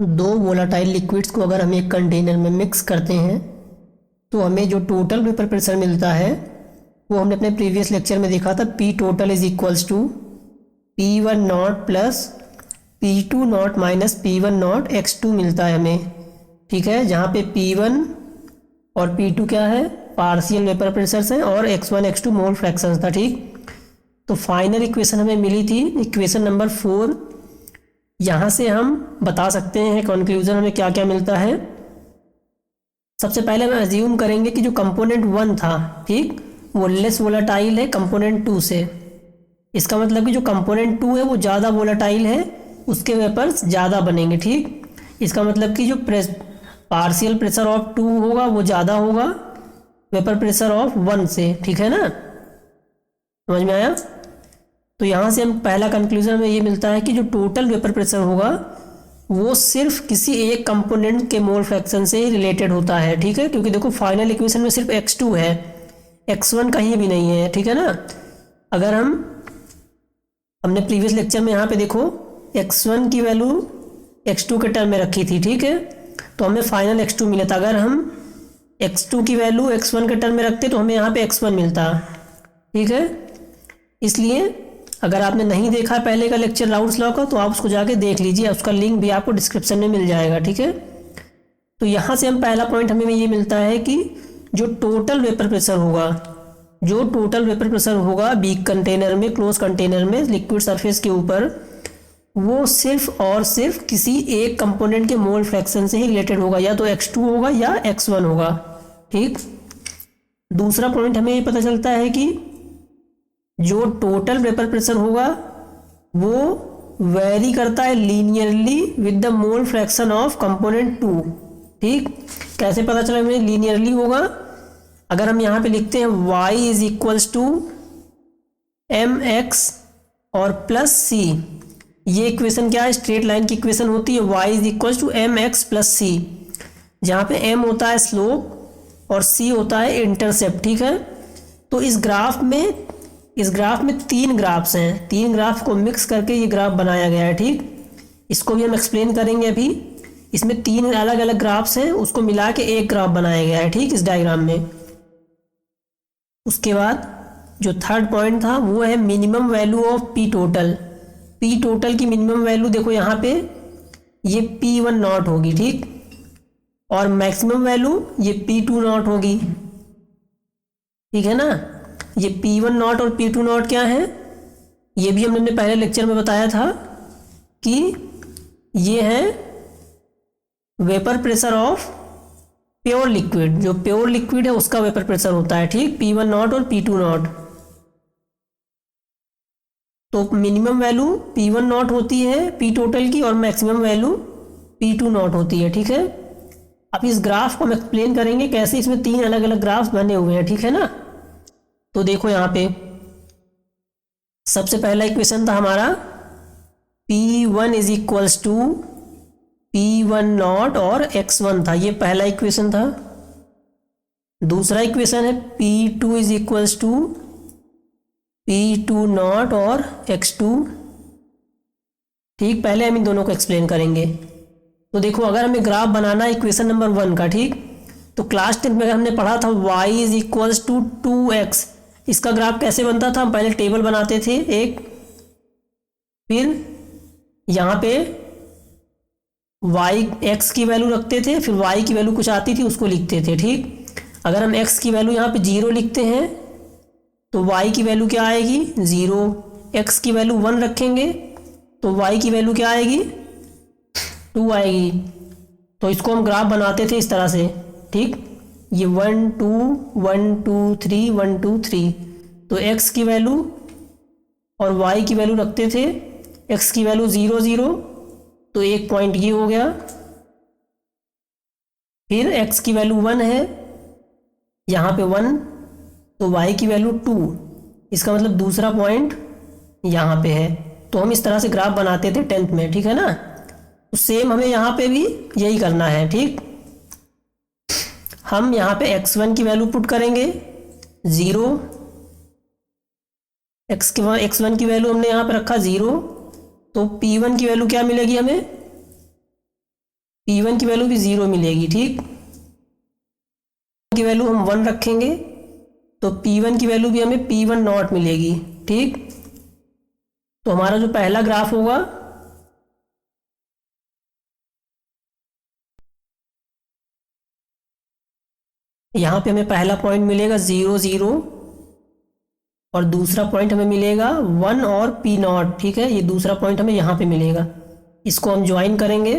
दो volatile liquids को अगर हम एक कंटेनर में मिक्स करते हैं तो हमें जो टोटल वेपर प्रेशर मिलता है वो हमने अपने प्रीवियस लेक्चर में देखा था। P total is equals to P1 not plus P2 not minus P1 not x2 मिलता है हमें। ठीक है, जहाँ पे P1 और P2 क्या है, पार्शियल वेपर प्रेशर्स हैं और x1 x2 मोल फ्रैक्शंस था। ठीक, तो फाइनल इक्वेशन हमें मिली थी इक्वेशन नंबर 4। यहाँ से हम बता सकते हैं कंक्लूजन हमें क्या क्या मिलता है। सबसे पहले हम अज्यूम करेंगे कि जो कंपोनेंट 1 था, ठीक, वो लेस वोलाटाइल है कंपोनेंट 2 से। इसका मतलब कि जो कंपोनेंट 2 है वो ज़्यादा वोलाटाइल है, उसके वेपर्स ज़्यादा बनेंगे। ठीक, इसका मतलब कि जो पार्शियल प्रेशर ऑफ 2 होगा वो ज़्यादा होगा वेपर प्रेशर ऑफ 1 से। ठीक है ना, समझ में आया? तो यहाँ से हम पहला कंक्लूजन में ये मिलता है कि जो टोटल वेपर प्रेशर होगा वो सिर्फ किसी एक कंपोनेंट के मोल फ्रैक्शन से ही रिलेटेड होता है। ठीक है, क्योंकि देखो फाइनल इक्वेशन में सिर्फ x2 है, x1 कहीं भी नहीं है। ठीक है ना, अगर हमने प्रीवियस लेक्चर में यहाँ पे देखो x1 की वैल्यू x2 के टर्म में रखी थी। ठीक है, तो हमें फाइनल x2 मिला था। अगर हम x2 की वैल्यू x1 के टर्म में रखते तो हमें यहाँ पे x1 मिलता। ठीक है, इसलिए अगर आपने नहीं देखा पहले का लेक्चर राउल्स लॉ का तो आप उसको जाके देख लीजिए, उसका लिंक भी आपको डिस्क्रिप्शन में मिल जाएगा। ठीक है, तो यहाँ से हम पहला पॉइंट हमें ये मिलता है कि जो टोटल वेपर प्रेशर होगा बिग कंटेनर में, क्लोज कंटेनर में, लिक्विड सरफेस के ऊपर, वो सिर्फ और सिर्फ किसी एक कंपोनेंट के मोल फ्रैक्शन से ही रिलेटेड होगा, या तो x2 होगा या x1 होगा। ठीक, दूसरा पॉइंट हमें ये पता चलता है कि जो टोटल वेपर प्रेशर होगा वो वेरी करता है linearly with the mole fraction of component 2। ठीक, कैसे पता चला हमें लीनियरली होगा? अगर हम यहाँ पे लिखते हैं y is equals to mx और प्लस c, ये इक्वेशन क्या है, स्ट्रेट लाइन की इक्वेशन होती है। y is equals to mx plus c, जहाँ पे m होता है स्लोप और c होता है इंटरसेप्ट। ठीक है, तो इस ग्राफ में 3 ग्राफ्स हैं, 3 ग्राफ को मिक्स करके ये ग्राफ बनाया गया है। ठीक, इसको भी हम एक्सप्लेन करेंगे अभी। इसमें 3 अलग अलग ग्राफ्स हैं, उसको मिला के एक ग्राफ बनाया गया है। ठीक, इस डायग्राम में। उसके बाद जो थर्ड पॉइंट था वो है minimum value of P total की मिनिमम वैल्यू देखो यहाँ पे ये P1 नॉट होगी। ठीक, और मैक्सिमम वैल्यू ये P2 नॉट होगी। ठीक है ना, ये P1 नॉट और P2 नॉट क्या है, ये भी हमने पहले लेक्चर में बताया था कि ये है vapour pressure of pure liquid. जो प्योर लिक्विड है उसका वेपर प्रेशर होता है। ठीक, P1 नॉट और P2 नॉट। तो मिनिमम वैल्यू P1 नॉट होती है P टोटल की और मैक्सिमम वैल्यू P2 नॉट होती है। ठीक है, अब इस ग्राफ को हम एक्सप्लेन करेंगे कैसे इसमें 3 अलग अलग ग्राफ्स बने हुए हैं। ठीक है ना, तो देखो यहाँ पे सबसे पहला इक्वेशन था हमारा P1 is equals to P1 not और x1 था, ये पहला इक्वेशन था। दूसरा इक्वेशन है P2 is equals to P2 not और x2। ठीक, पहले हम इन दोनों को एक्सप्लेन करेंगे। तो देखो अगर हमें ग्राफ बनाना है इक्वेशन नंबर 1 का, ठीक, तो क्लास 10 में हमने पढ़ा था y is equals to 2x। इसका ग्राफ कैसे बनता था, हम पहले टेबल बनाते थे एक, फिर यहाँ पे x की वैल्यू रखते थे, फिर y की वैल्यू कुछ आती थी उसको लिखते थे। ठीक, अगर हम x की वैल्यू यहाँ पे 0 लिखते हैं तो y की वैल्यू क्या आएगी, 0। x की वैल्यू 1 रखेंगे तो y की वैल्यू क्या आएगी, 2 आएगी। तो इसको हम ग्राफ बनाते थे इस तरह से। ठीक, ये 1 2 1 2 3 1 2 3, तो x की वैल्यू और y की वैल्यू रखते थे। x की वैल्यू 0 0, तो एक पॉइंट ये हो गया। फिर x की वैल्यू 1 है, यहाँ पे 1, तो y की वैल्यू 2, इसका मतलब दूसरा पॉइंट यहाँ पे है। तो हम इस तरह से ग्राफ बनाते थे 10th में। ठीक है ना, तो सेम हमें यहाँ पे भी यही करना है। ठीक, हम यहाँ पे x1 की वैल्यू पुट करेंगे 0, x1 की वैल्यू हमने यहाँ पे रखा 0, तो P1 की वैल्यू क्या मिलेगी हमें, P1 की वैल्यू भी 0 मिलेगी। ठीक, की वैल्यू हम 1 रखेंगे तो P1 की वैल्यू भी हमें P1 नॉट मिलेगी। ठीक, तो हमारा जो पहला ग्राफ होगा यहाँ पे हमें पहला पॉइंट मिलेगा 0 0 और दूसरा पॉइंट हमें मिलेगा 1 और P नॉट। ठीक है, ये दूसरा पॉइंट हमें यहाँ पे मिलेगा, इसको हम ज्वाइन करेंगे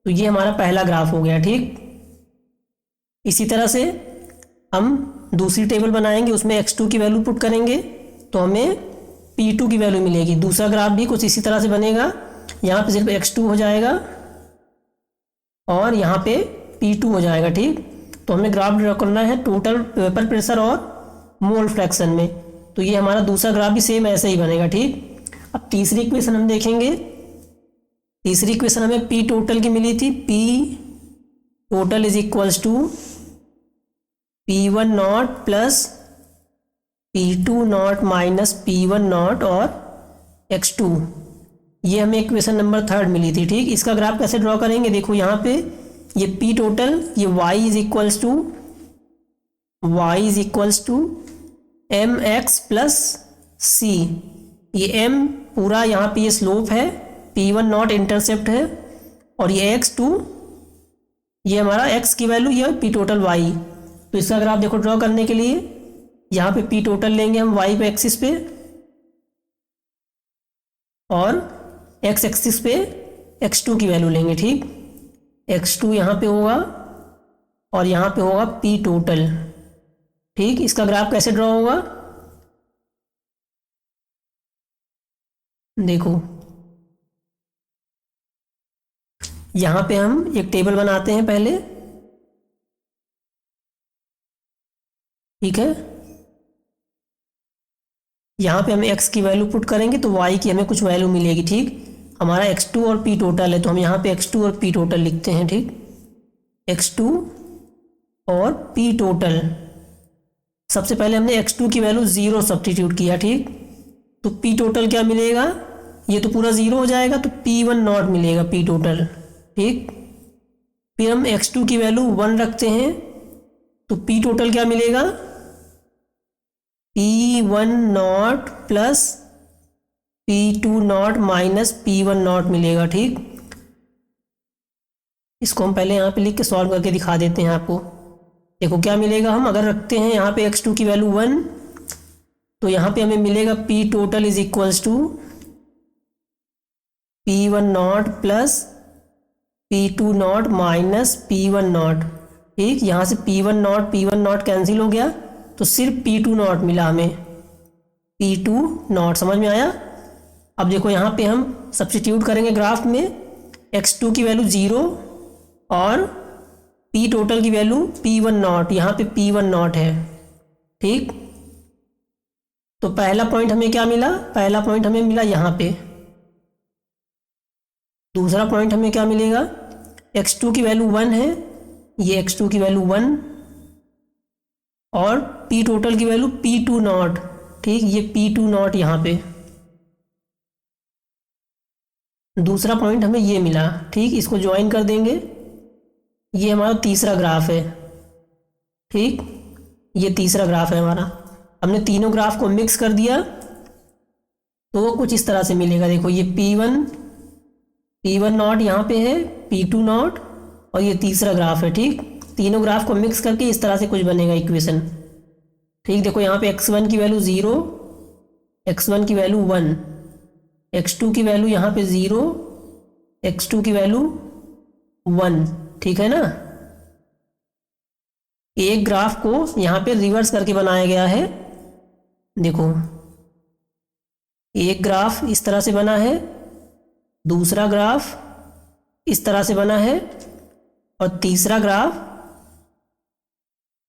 तो ये हमारा पहला ग्राफ हो गया। ठीक, इसी तरह से हम दूसरी टेबल बनाएंगे, उसमें x2 की वैल्यू पुट करेंगे तो हमें P2 की वैल्यू मिलेगी। दूसरा ग्राफ भी कुछ इसी तरह से बनेगा, यहाँ पे सिर्फ x2 हो जाएगा और यहाँ पे P2 हो जाएगा। ठीक, तो हमें ग्राफ ड्रॉ करना है टोटल वेपर प्रेशर और मोल फ्रैक्शन में, तो ये हमारा दूसरा ग्राफ भी सेम ऐसे ही बनेगा। ठीक, अब तीसरी इक्वेशन हम देखेंगे। तीसरी इक्वेशन हमें P टोटल की मिली थी, P total is equals to P1 not plus P2 not minus P1 not और x2। ये हमें इक्वेशन नंबर 3 मिली थी। ठीक, इसका ग्राफ कैसे ड्रॉ करेंगे, देखो यहाँ पे ये P टोटल, ये y is equals to M X plus C. ये m पूरा यहाँ पे ये स्लोप है, P1 नॉट इंटरसेप्ट है और ये x2 ये हमारा x की वैल्यू, ये P टोटल y। तो इसका ग्राफ देखो ड्रॉ करने के लिए यहाँ पे P टोटल लेंगे हम y पे एक्सिस पे और x एक्सिस पे x2 की वैल्यू लेंगे। ठीक, x2 यहाँ पे होगा और यहाँ पे होगा P टोटल। ठीक, इसका ग्राफ कैसे ड्रॉ होगा, देखो यहाँ पे हम एक टेबल बनाते हैं पहले। ठीक है, यहाँ पे हम x की वैल्यू पुट करेंगे तो y की हमें कुछ वैल्यू मिलेगी। ठीक, हमारा x2 और P टोटल है तो हम यहाँ पे x2 और P टोटल लिखते हैं। ठीक, x2 और P टोटल, सबसे पहले हमने x2 की वैल्यू 0 सब्स्टिट्यूट किया। ठीक, तो P टोटल क्या मिलेगा, ये तो पूरा 0 हो जाएगा तो P1 नॉट मिलेगा P टोटल। ठीक, फिर हम x2 की वैल्यू 1 रखते हैं तो P टोटल क्या मिलेगा, P1 not plus P2 not minus P1 not मिलेगा। ठीक, इसको हम पहले यहाँ पे लिख के सॉल्व करके दिखा देते हैं आपको। देखो क्या मिलेगा, हम अगर रखते हैं यहाँ पे x2 की वैल्यू 1 तो यहाँ पे हमें मिलेगा P total is equals to P1 not plus P2 not minus P1 naught. ठीक, यहाँ से P1 नॉट कैंसिल हो गया तो सिर्फ P2 नॉट मिला हमें, P2 नॉट। समझ में आया। अब देखो यहाँ पे हम सब्स्टिट्यूट करेंगे ग्राफ में, x2 की वैल्यू 0 और P टोटल की वैल्यू P1 नॉट, यहाँ पे P1 नॉट है। ठीक, तो पहला पॉइंट हमें क्या मिला, पहला पॉइंट हमें मिला यहाँ पे। दूसरा पॉइंट हमें क्या मिलेगा, x2 की वैल्यू 1 है, ये x2 की वैल्यू 1 और P टोटल की वैल्यू P2 नॉट। ठीक, ये P2 नॉट यहाँ पे। दूसरा पॉइंट हमें ये मिला। ठीक, इसको ज्वाइन कर देंगे, ये हमारा तीसरा ग्राफ है। ठीक, ये तीसरा ग्राफ है हमारा। हमने तीनों ग्राफ को मिक्स कर दिया तो कुछ इस तरह से मिलेगा। देखो ये P1 नॉट यहाँ पे है, P2 नॉट और ये तीसरा ग्राफ है। ठीक, तीनों ग्राफ को मिक्स करके इस तरह से कुछ बनेगा इक्वेशन। ठीक, देखो यहाँ पे x1 की वैल्यू 0, x1 की वैल्यू 1, x2 की वैल्यू यहाँ पे 0, x2 की वैल्यू 1। ठीक है ना, एक ग्राफ को यहाँ पे रिवर्स करके बनाया गया है। देखो एक ग्राफ इस तरह से बना है, दूसरा ग्राफ इस तरह से बना है और तीसरा ग्राफ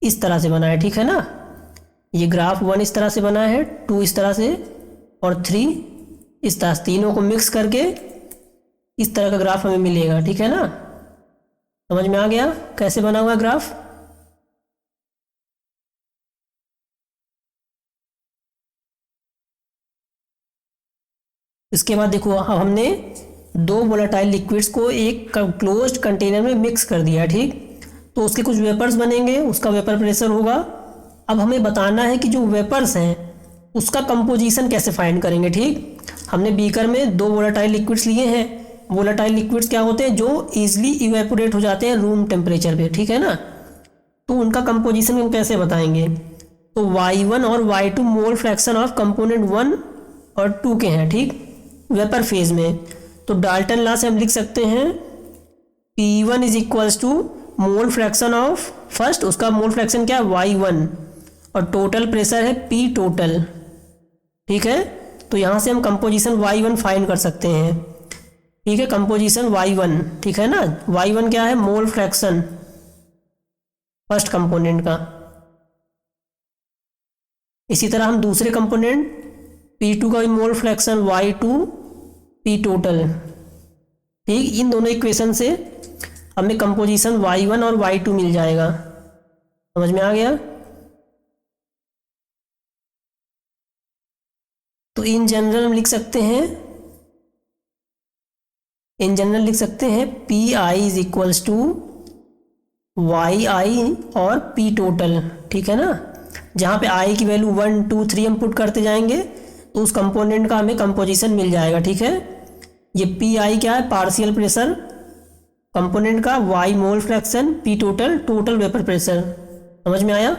इस तरह से बना है। ठीक है ना, ये ग्राफ 1 इस तरह से बना है, 2 इस तरह से और 3 इस तरह से। तीनों को मिक्स करके इस तरह का ग्राफ हमें मिलेगा। ठीक है ना, समझ में आ गया कैसे बना हुआ ग्राफ। इसके बाद देखो अब हमने दो वोलेटाइल लिक्विड्स को एक क्लोज्ड कंटेनर में मिक्स कर दिया, ठीक। तो उसके कुछ वेपर्स बनेंगे, उसका वेपर प्रेशर होगा। अब हमें बताना है कि जो वेपर्स हैं उसका कंपोजिशन कैसे फाइंड करेंगे, ठीक। हमने बीकर में दो वोलेटाइल लिक्विड्स लिए हैं। वोलेटाइल लिक्विड्स क्या होते हैं, जो ईजिली इवेपोरेट हो जाते हैं रूम टेम्परेचर पे, ठीक है ना। तो उनका कंपोजिशन हम कैसे बताएंगे, तो y1 और y2 mole fraction of component 1 और 2 के हैं, ठीक, वेपर फेज में। तो डाल्टन लॉ से हम लिख सकते हैं P1 is equals to mole fraction of first, उसका मोल फ्रैक्शन क्या है y1, और टोटल प्रेशर है P टोटल, ठीक है। तो यहाँ से हम कंपोजिशन y1 फाइंड कर सकते हैं, ठीक है। कंपोजिशन y1, ठीक है ना। y1 क्या है, मोल फ्रैक्शन फर्स्ट कंपोनेंट का। इसी तरह हम दूसरे कंपोनेंट P2 का भी mole fraction y2 P total, ठीक। इन दोनों इक्वेशन से हमें कंपोजिशन y1 और y2 मिल जाएगा। समझ में आ गया। तो इन जनरल हम लिख सकते हैं, इन जनरल लिख सकते हैं Pi is equals to yi और P टोटल, ठीक है ना। जहाँ पे i की वैल्यू 1 2 3 हम पुट करते जाएंगे तो उस कंपोनेंट का हमें कंपोजिशन मिल जाएगा, ठीक है। ये Pi क्या है, पार्शियल प्रेशर कंपोनेंट का, y mole fraction, P total total vapour pressure. समझ में आया।